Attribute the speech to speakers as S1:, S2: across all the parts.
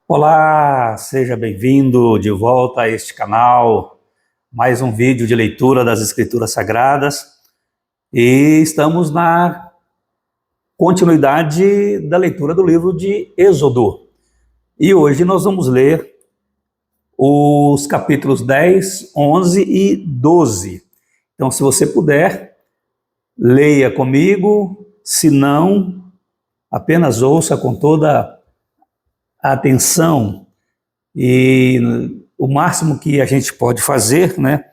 S1: Olá, seja bem-vindo de volta a este canal, mais um vídeo de leitura das Escrituras Sagradas e estamos na continuidade da leitura do livro de Êxodo. E hoje nós vamos ler os capítulos 10, 11 e 12. Então, se você puder, leia comigo, se não, apenas ouça com toda a atenção e o máximo que a gente pode fazer, né?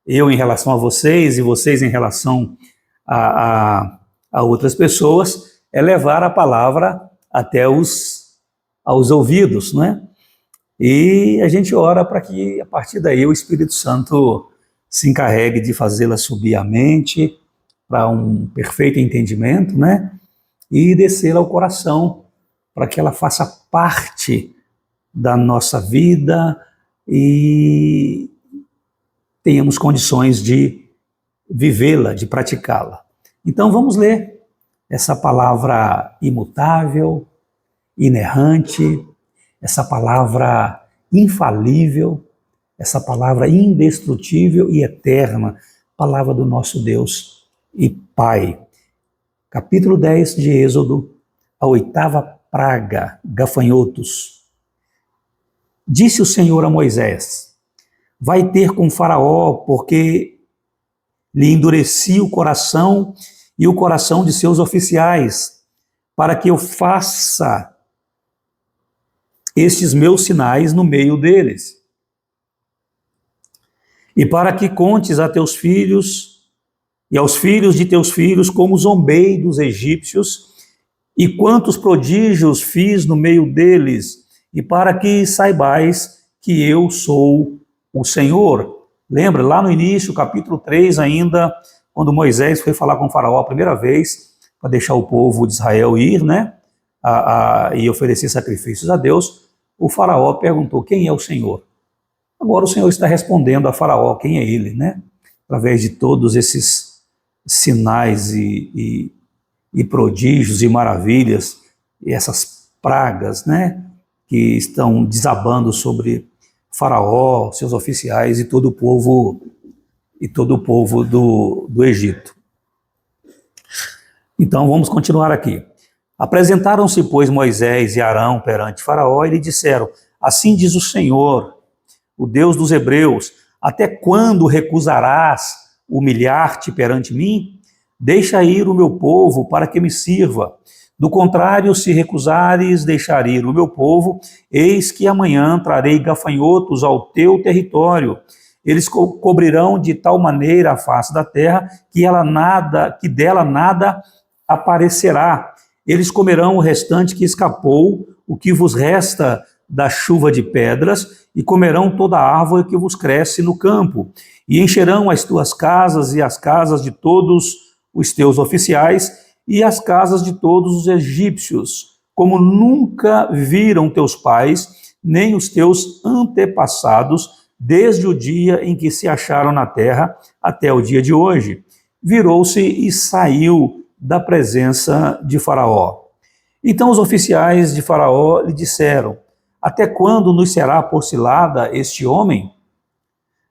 S1: Eu em relação a vocês e vocês em relação a outras pessoas, é levar a palavra até aos ouvidos, né? E a gente ora para que a partir daí o Espírito Santo se encarregue de fazê-la subir a mente para um perfeito entendimento, né? E descer ao coração para que ela faça parte da nossa vida e tenhamos condições de vivê-la, de praticá-la. Então vamos ler essa palavra imutável, inerrante, essa palavra infalível, essa palavra indestrutível e eterna, palavra do nosso Deus e Pai. Capítulo 10 de Êxodo, a oitava praga, gafanhotos. Disse o Senhor a Moisés: vai ter com Faraó, porque lhe endureci o coração e o coração de seus oficiais, para que eu faça estes meus sinais no meio deles. E para que contes a teus filhos e aos filhos de teus filhos como zombei dos egípcios, e quantos prodígios fiz no meio deles, e para que saibais que eu sou o Senhor. Lembra, lá no início, capítulo 3 ainda, quando Moisés foi falar com o Faraó a primeira vez, para deixar o povo de Israel ir, né, e oferecer sacrifícios a Deus, o Faraó perguntou: quem é o Senhor? Agora o Senhor está respondendo a Faraó quem é ele, né, através de todos esses sinais e prodígios e maravilhas, e essas pragas, né, que estão desabando sobre Faraó, seus oficiais e todo o povo do Egito. Então vamos continuar aqui. Apresentaram-se, pois, Moisés e Arão perante Faraó e lhe disseram: assim diz o Senhor, o Deus dos Hebreus, até quando recusarás humilhar-te perante mim? Deixa ir o meu povo para que me sirva. Do contrário, se recusares deixar ir o meu povo, eis que amanhã trarei gafanhotos ao teu território. Eles cobrirão de tal maneira a face da terra que dela nada aparecerá. Eles comerão o restante que escapou, o que vos resta da chuva de pedras, e comerão toda a árvore que vos cresce no campo, e encherão as tuas casas e as casas de todos os teus oficiais e as casas de todos os egípcios, como nunca viram teus pais, nem os teus antepassados, desde o dia em que se acharam na terra até o dia de hoje. Virou-se e saiu da presença de Faraó. Então os oficiais de Faraó lhe disseram: até quando nos será por cilada este homem?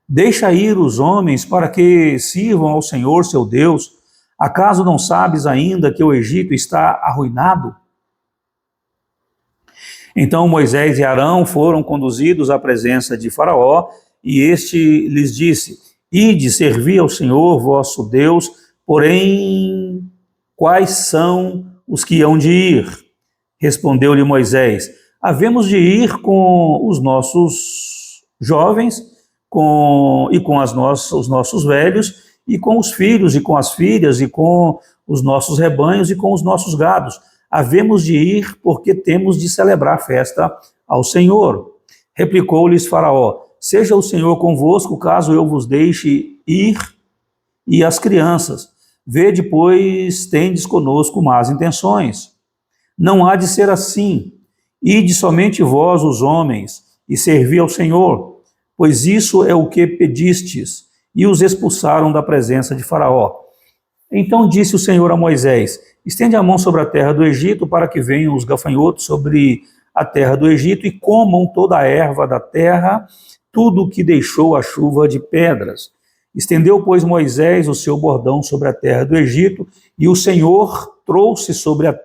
S1: Deixa ir os homens para que sirvam ao Senhor seu Deus. Acaso não sabes ainda que o Egito está arruinado? Então Moisés e Arão foram conduzidos à presença de Faraó, e este lhes disse: ide servir ao Senhor vosso Deus, porém quais são os que hão de ir? Respondeu-lhe Moisés: havemos de ir com os nossos jovens, com os nossos velhos, e com os filhos, e com as filhas, e com os nossos rebanhos, e com os nossos gados. Havemos de ir, porque temos de celebrar festa ao Senhor. Replicou-lhes Faraó: seja o Senhor convosco, caso eu vos deixe ir, e as crianças. Vede, pois, tendes conosco más intenções. Não há de ser assim. Ide somente vós, os homens, e servi ao Senhor, pois isso é o que pedistes. E os expulsaram da presença de Faraó. Então disse o Senhor a Moisés: estende a mão sobre a terra do Egito, para que venham os gafanhotos sobre a terra do Egito e comam toda a erva da terra, tudo o que deixou a chuva de pedras. Estendeu, pois, Moisés o seu bordão sobre a terra do Egito, e o Senhor trouxe sobre a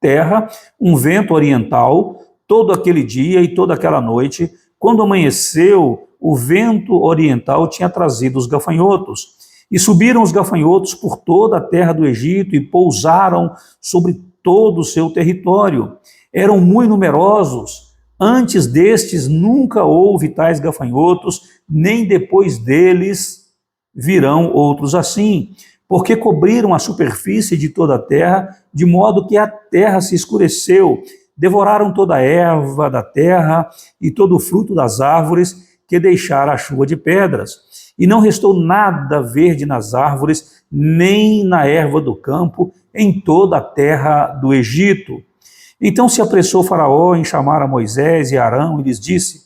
S1: terra um vento oriental todo aquele dia e toda aquela noite. Quando amanheceu, o vento oriental tinha trazido os gafanhotos. E subiram os gafanhotos por toda a terra do Egito e pousaram sobre todo o seu território. Eram muito numerosos. Antes destes nunca houve tais gafanhotos, nem depois deles virão outros assim, porque cobriram a superfície de toda a terra, de modo que a terra se escureceu. Devoraram toda a erva da terra e todo o fruto das árvores que deixara a chuva de pedras. E não restou nada verde nas árvores, nem na erva do campo, em toda a terra do Egito. Então se apressou Faraó em chamar a Moisés e Arão e lhes disse: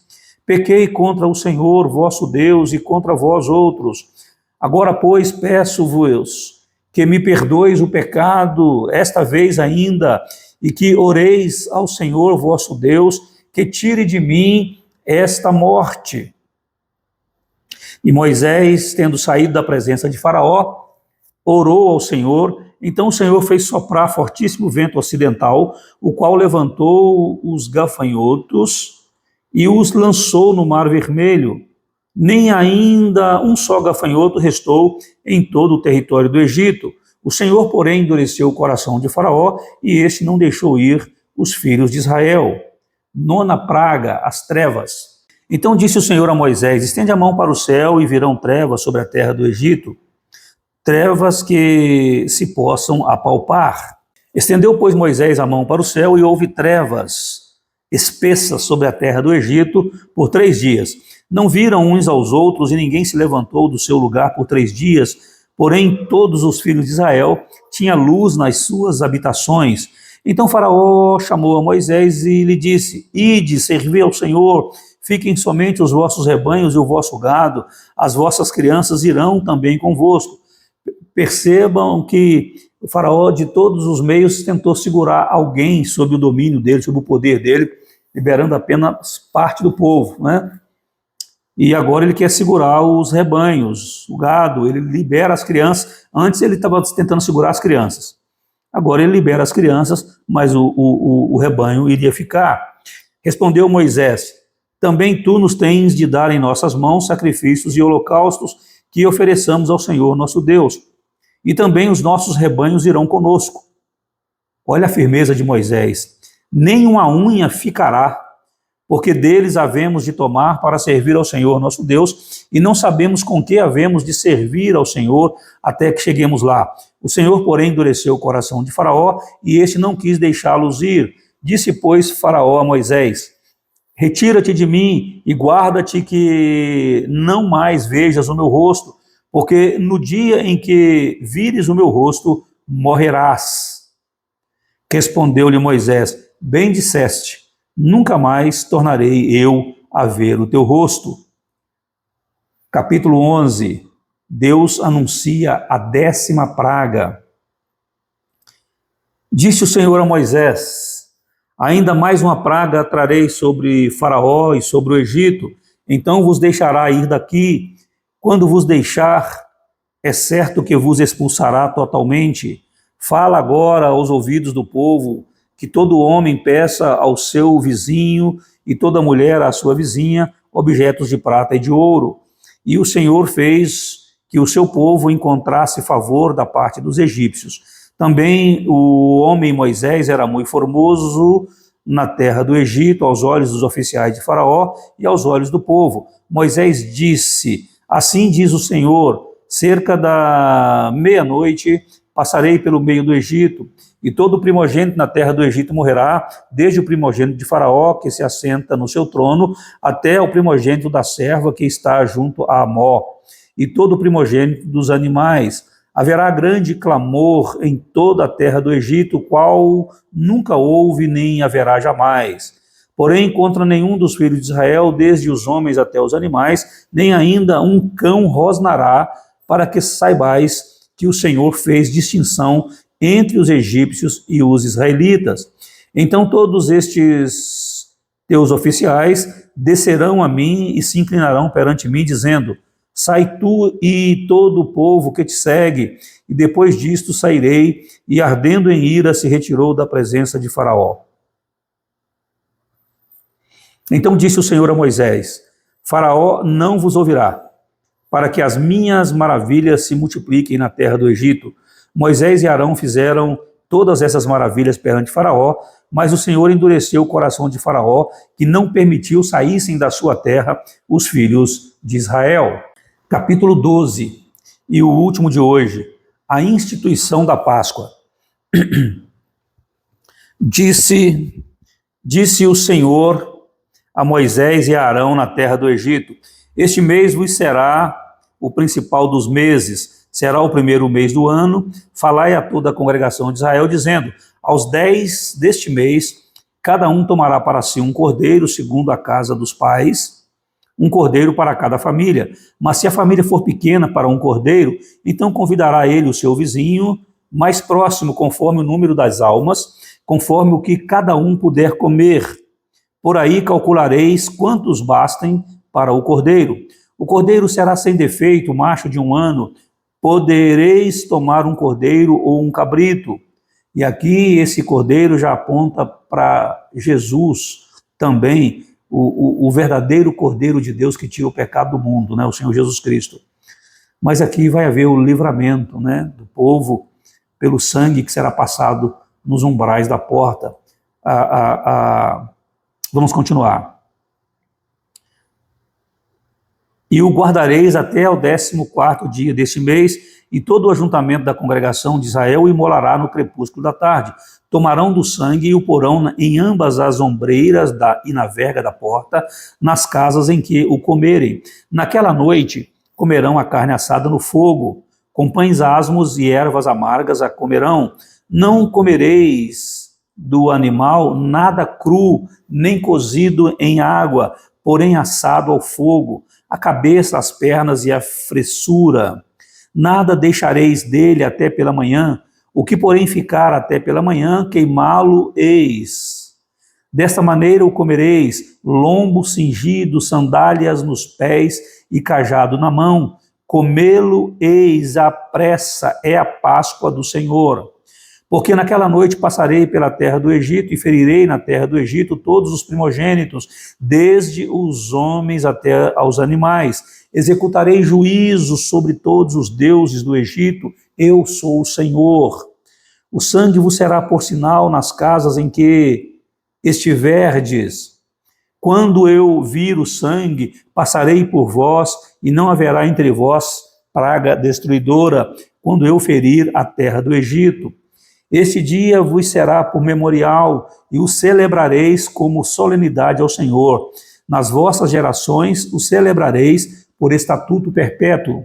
S1: pequei contra o Senhor, vosso Deus, e contra vós outros. Agora, pois, peço-vos que me perdoeis o pecado, esta vez ainda, e que oreis ao Senhor, vosso Deus, que tire de mim esta morte. E Moisés, tendo saído da presença de Faraó, orou ao Senhor. Então o Senhor fez soprar fortíssimo vento ocidental, o qual levantou os gafanhotos e os lançou no Mar Vermelho. Nem ainda um só gafanhoto restou em todo o território do Egito. O Senhor, porém, endureceu o coração de Faraó, e este não deixou ir os filhos de Israel. Nona praga, as trevas. Então disse o Senhor a Moisés: estende a mão para o céu, e virão trevas sobre a terra do Egito, trevas que se possam apalpar. Estendeu, pois, Moisés a mão para o céu, e houve trevas espessas sobre a terra do Egito por 3 dias. Não viram uns aos outros, e ninguém se levantou do seu lugar por 3 dias. Porém, todos os filhos de Israel tinham luz nas suas habitações. Então Faraó chamou a Moisés e lhe disse: ide, servi ao Senhor, fiquem somente os vossos rebanhos e o vosso gado, as vossas crianças irão também convosco. Percebam que o Faraó, de todos os meios, tentou segurar alguém sob o domínio dele, sob o poder dele, liberando apenas parte do povo, né? E agora ele quer segurar os rebanhos, o gado, ele libera as crianças. Antes ele estava tentando segurar as crianças. Agora ele libera as crianças, mas o rebanho iria ficar. Respondeu Moisés: também tu nos tens de dar em nossas mãos sacrifícios e holocaustos que ofereçamos ao Senhor nosso Deus. E também os nossos rebanhos irão conosco. Olha a firmeza de Moisés. Nem uma unha ficará, porque deles havemos de tomar para servir ao Senhor nosso Deus, e não sabemos com que havemos de servir ao Senhor até que cheguemos lá. O Senhor, porém, endureceu o coração de Faraó, e este não quis deixá-los ir. Disse, pois, Faraó a Moisés: retira-te de mim e guarda-te que não mais vejas o meu rosto, porque no dia em que vires o meu rosto, morrerás. Respondeu-lhe Moisés: bem disseste, nunca mais tornarei eu a ver o teu rosto. Capítulo 11. Deus anuncia a 10ª praga. Disse o Senhor a Moisés: ainda mais uma praga trarei sobre Faraó e sobre o Egito, então vos deixará ir daqui. Quando vos deixar, é certo que vos expulsará totalmente. Fala agora aos ouvidos do povo, que todo homem peça ao seu vizinho e toda mulher à sua vizinha objetos de prata e de ouro. E o Senhor fez que o seu povo encontrasse favor da parte dos egípcios. Também o homem Moisés era muito formoso na terra do Egito, aos olhos dos oficiais de Faraó e aos olhos do povo. Moisés disse: assim diz o Senhor, cerca da meia-noite passarei pelo meio do Egito, e todo primogênito na terra do Egito morrerá, desde o primogênito de Faraó, que se assenta no seu trono, até o primogênito da serva que está junto a Amó, e todo o primogênito dos animais. Haverá grande clamor em toda a terra do Egito, qual nunca houve nem haverá jamais. Porém, contra nenhum dos filhos de Israel, desde os homens até os animais, nem ainda um cão rosnará, para que saibais que o Senhor fez distinção entre os egípcios e os israelitas. Então todos estes Teus oficiais descerão a mim e se inclinarão perante mim, dizendo: sai tu e todo o povo que te segue. E depois disto sairei, e ardendo em ira se retirou da presença de Faraó. Então disse o Senhor a Moisés: Faraó não vos ouvirá, para que as minhas maravilhas se multipliquem na terra do Egito. Moisés e Arão fizeram todas essas maravilhas perante Faraó, mas o Senhor endureceu o coração de Faraó, que não permitiu saíssem da sua terra os filhos de Israel. Capítulo 12, e o último de hoje, a instituição da Páscoa. Disse o Senhor a Moisés e a Arão na terra do Egito: este mês vos será o principal dos meses, será o primeiro mês do ano. Falai a toda a congregação de Israel, dizendo: aos 10 deste mês, cada um tomará para si um cordeiro, segundo a casa dos pais, um cordeiro para cada família. Mas se a família for pequena para um cordeiro, então convidará ele o seu vizinho mais próximo, conforme o número das almas, conforme o que cada um puder comer. Por aí calculareis quantos bastem para o cordeiro. O cordeiro será sem defeito, macho de 1 ano. Podereis tomar um cordeiro ou um cabrito. E aqui esse cordeiro já aponta para Jesus também, o verdadeiro Cordeiro de Deus que tira o pecado do mundo, né, o Senhor Jesus Cristo. Mas aqui vai haver o livramento, né, do povo pelo sangue que será passado nos umbrais da porta. Vamos continuar. E o guardareis até o 14º dia deste mês, e todo o ajuntamento da congregação de Israel o imolará no crepúsculo da tarde. Tomarão do sangue e o porão em ambas as ombreiras e na verga da porta, nas casas em que o comerem. Naquela noite comerão a carne assada no fogo, com pães asmos e ervas amargas a comerão. Não comereis do animal nada cru, nem cozido em água, porém assado ao fogo, a cabeça, as pernas e a fressura. Nada deixareis dele até pela manhã, o que porém ficar até pela manhã, queimá-lo-eis. Desta maneira o comereis: lombo cingido, sandálias nos pés e cajado na mão. Comê-lo-eis à pressa, é a Páscoa do Senhor. Porque naquela noite passarei pela terra do Egito e ferirei na terra do Egito todos os primogênitos, desde os homens até aos animais. Executarei juízo sobre todos os deuses do Egito, eu sou o Senhor. O sangue vos será por sinal nas casas em que estiverdes. Quando eu vir o sangue, passarei por vós, e não haverá entre vós praga destruidora, quando eu ferir a terra do Egito. Este dia vos será por memorial, e o celebrareis como solenidade ao Senhor. Nas vossas gerações o celebrareis por estatuto perpétuo.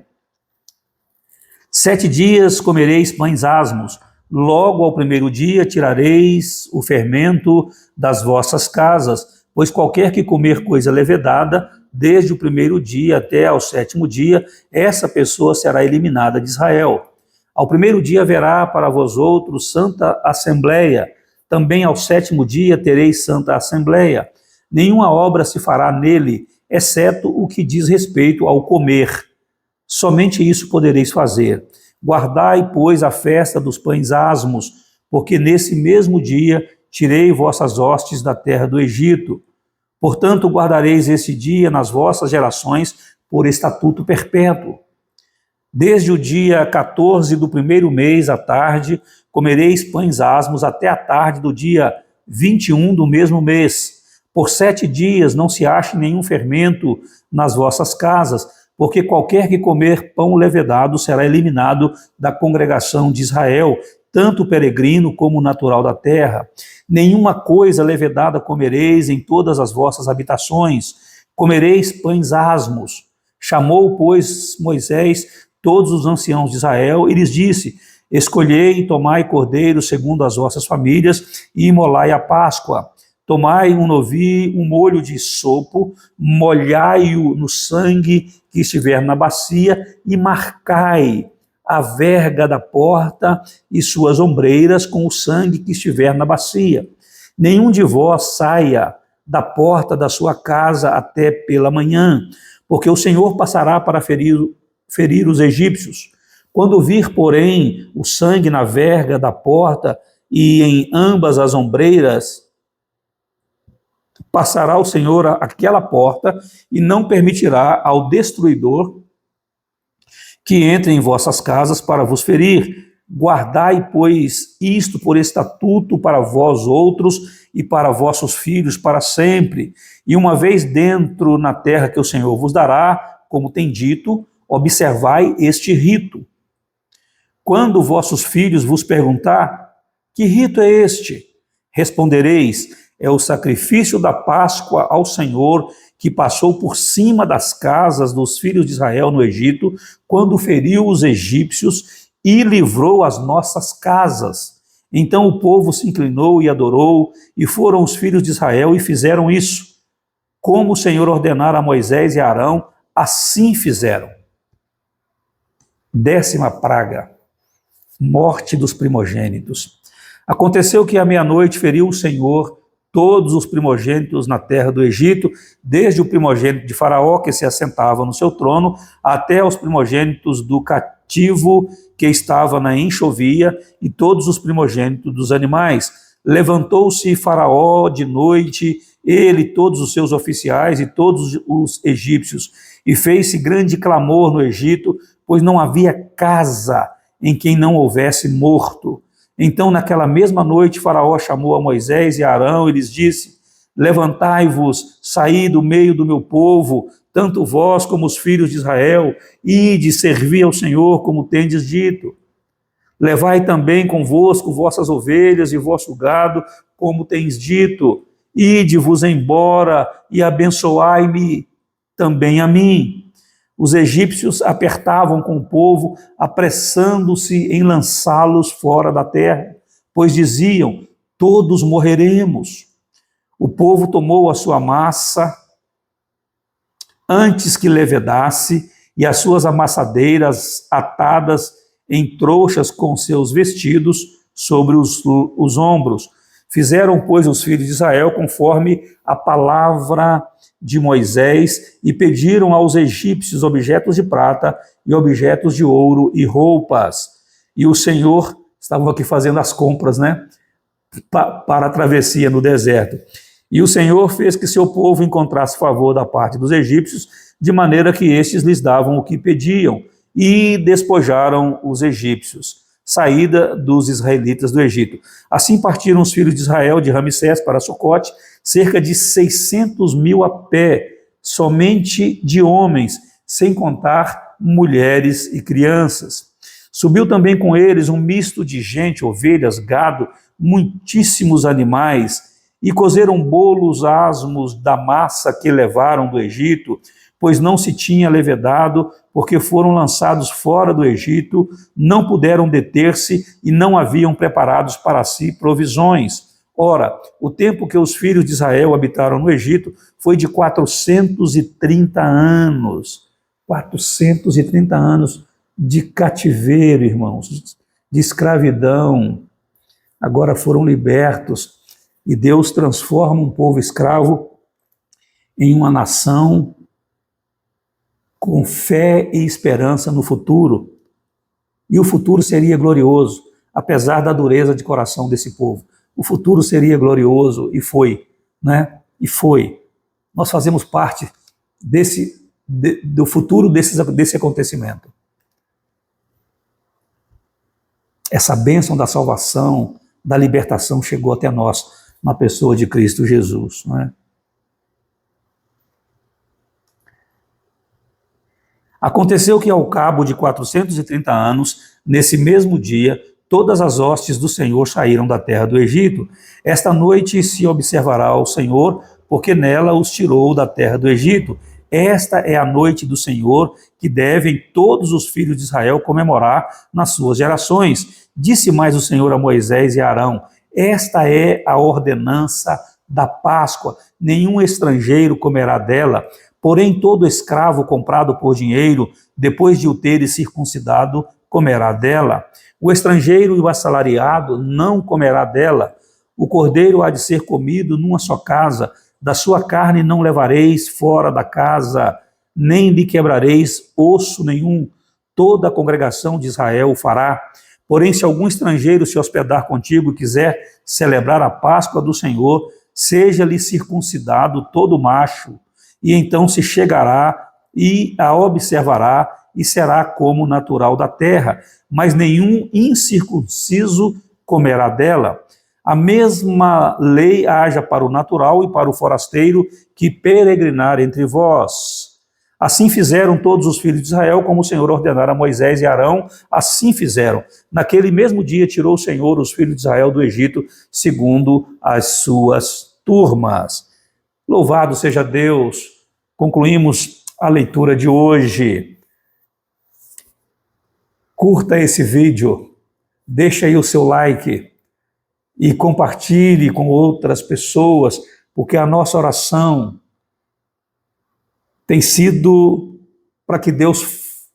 S1: 7 dias comereis pães asmos. Logo ao primeiro dia tirareis o fermento das vossas casas, pois qualquer que comer coisa levedada, desde o primeiro dia até ao 7º dia, essa pessoa será eliminada de Israel. Ao primeiro dia haverá para vós outros santa assembleia, também ao 7º dia tereis santa assembleia. Nenhuma obra se fará nele, exceto o que diz respeito ao comer. Somente isso podereis fazer. Guardai, pois, a festa dos pães asmos, porque nesse mesmo dia tirei vossas hostes da terra do Egito. Portanto, guardareis esse dia nas vossas gerações por estatuto perpétuo. Desde o dia 14 do primeiro mês à tarde, comereis pães asmos até a tarde do dia 21 do mesmo mês. Por 7 dias não se ache nenhum fermento nas vossas casas, porque qualquer que comer pão levedado será eliminado da congregação de Israel, tanto o peregrino como o natural da terra. Nenhuma coisa levedada comereis em todas as vossas habitações. Comereis pães asmos. Chamou, pois, Moisés todos os anciãos de Israel e lhes disse: escolhei e tomai cordeiro segundo as vossas famílias e imolai a Páscoa. Tomai um novilho, um molho de sopo, molhai-o no sangue que estiver na bacia e marcai a verga da porta e suas ombreiras com o sangue que estiver na bacia. Nenhum de vós saia da porta da sua casa até pela manhã, porque o Senhor passará para ferir os egípcios. Quando vir, porém, o sangue na verga da porta e em ambas as ombreiras, passará o Senhor aquela porta e não permitirá ao destruidor que entre em vossas casas para vos ferir. Guardai, pois, isto por estatuto para vós outros e para vossos filhos para sempre. E uma vez dentro na terra que o Senhor vos dará, como tem dito, observai este rito. Quando vossos filhos vos perguntar, que rito é este? Respondereis, é o sacrifício da Páscoa ao Senhor, que passou por cima das casas dos filhos de Israel no Egito, quando feriu os egípcios e livrou as nossas casas. Então o povo se inclinou e adorou, e foram os filhos de Israel e fizeram isso. Como o Senhor ordenara a Moisés e a Arão, assim fizeram. 10ª praga, morte dos primogênitos. Aconteceu que à meia-noite feriu o Senhor todos os primogênitos na terra do Egito, desde o primogênito de Faraó, que se assentava no seu trono, até os primogênitos do cativo que estava na enxovia, e todos os primogênitos dos animais. Levantou-se Faraó de noite, ele, todos os seus oficiais e todos os egípcios, e fez-se grande clamor no Egito, pois não havia casa em quem não houvesse morto. Então, naquela mesma noite, Faraó chamou a Moisés e a Arão e lhes disse: levantai-vos, saí do meio do meu povo, tanto vós como os filhos de Israel, ide servir ao Senhor, como tendes dito. Levai também convosco vossas ovelhas e vosso gado, como tens dito. Ide-vos embora e abençoai-me também a mim. Os egípcios apertavam com o povo, apressando-se em lançá-los fora da terra, pois diziam: todos morreremos. O povo tomou a sua massa antes que levedasse, e as suas amassadeiras atadas em trouxas com seus vestidos sobre os ombros. Fizeram, pois, os filhos de Israel conforme a palavra de Moisés e pediram aos egípcios objetos de prata e objetos de ouro e roupas. E o Senhor, estavam aqui fazendo as compras, né, para a travessia no deserto. E o Senhor fez que seu povo encontrasse favor da parte dos egípcios, de maneira que estes lhes davam o que pediam, e despojaram os egípcios. Saída dos israelitas do Egito. Assim partiram os filhos de Israel de Ramsés para Sucote, cerca de 600.000 a pé, somente de homens, sem contar mulheres e crianças. Subiu também com eles um misto de gente, ovelhas, gado, muitíssimos animais, e cozeram bolos asmos da massa que levaram do Egito, pois não se tinha levedado, porque foram lançados fora do Egito, não puderam deter-se e não haviam preparados para si provisões. Ora, o tempo que os filhos de Israel habitaram no Egito foi de 430 anos. 430 anos de cativeiro, irmãos, de escravidão. Agora foram libertos e Deus transforma um povo escravo em uma nação com fé e esperança no futuro. E o futuro seria glorioso, apesar da dureza de coração desse povo. O futuro seria glorioso, e foi, né? E foi. Nós fazemos parte do futuro desse acontecimento. Essa bênção da salvação, da libertação chegou até nós, na pessoa de Cristo Jesus, não é? Aconteceu que ao cabo de 430 anos, nesse mesmo dia, todas as hostes do Senhor saíram da terra do Egito. Esta noite se observará ao Senhor, porque nela os tirou da terra do Egito. Esta é a noite do Senhor, que devem todos os filhos de Israel comemorar nas suas gerações. Disse mais o Senhor a Moisés e a Arão: esta é a ordenança da Páscoa, nenhum estrangeiro comerá dela. Porém, todo escravo comprado por dinheiro, depois de o teres circuncidado, comerá dela. O estrangeiro e o assalariado não comerá dela. O cordeiro há de ser comido numa só casa. da sua carne não levareis fora da casa, nem lhe quebrareis osso nenhum. Toda a congregação de Israel o fará. Porém, se algum estrangeiro se hospedar contigo e quiser celebrar a Páscoa do Senhor, seja-lhe circuncidado todo macho, e então se chegará e a observará, e será como natural da terra, mas nenhum incircunciso comerá dela. A mesma lei haja para o natural e para o forasteiro que peregrinar entre vós. Assim fizeram todos os filhos de Israel, como o Senhor ordenara a Moisés e Arão, assim fizeram. Naquele mesmo dia tirou o Senhor os filhos de Israel do Egito, segundo as suas turmas. Louvado seja Deus! Concluímos a leitura de hoje. Curta esse vídeo, deixa aí o seu like e compartilhe com outras pessoas, porque a nossa oração tem sido para que Deus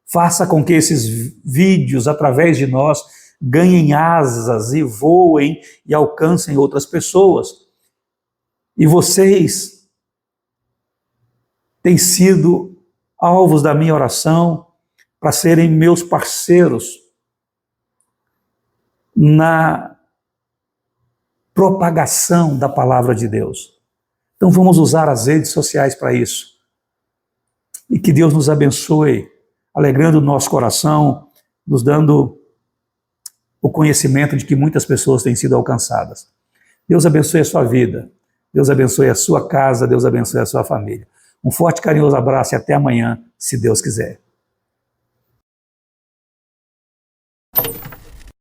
S1: faça com que esses vídeos, através de nós, ganhem asas e voem e alcancem outras pessoas. E vocês têm sido alvos da minha oração para serem meus parceiros na propagação da palavra de Deus. Então vamos usar as redes sociais para isso. E que Deus nos abençoe, alegrando o nosso coração, nos dando o conhecimento de que muitas pessoas têm sido alcançadas. Deus abençoe a sua vida, Deus abençoe a sua casa, Deus abençoe a sua família. Um forte e carinhoso abraço e até amanhã, se Deus quiser.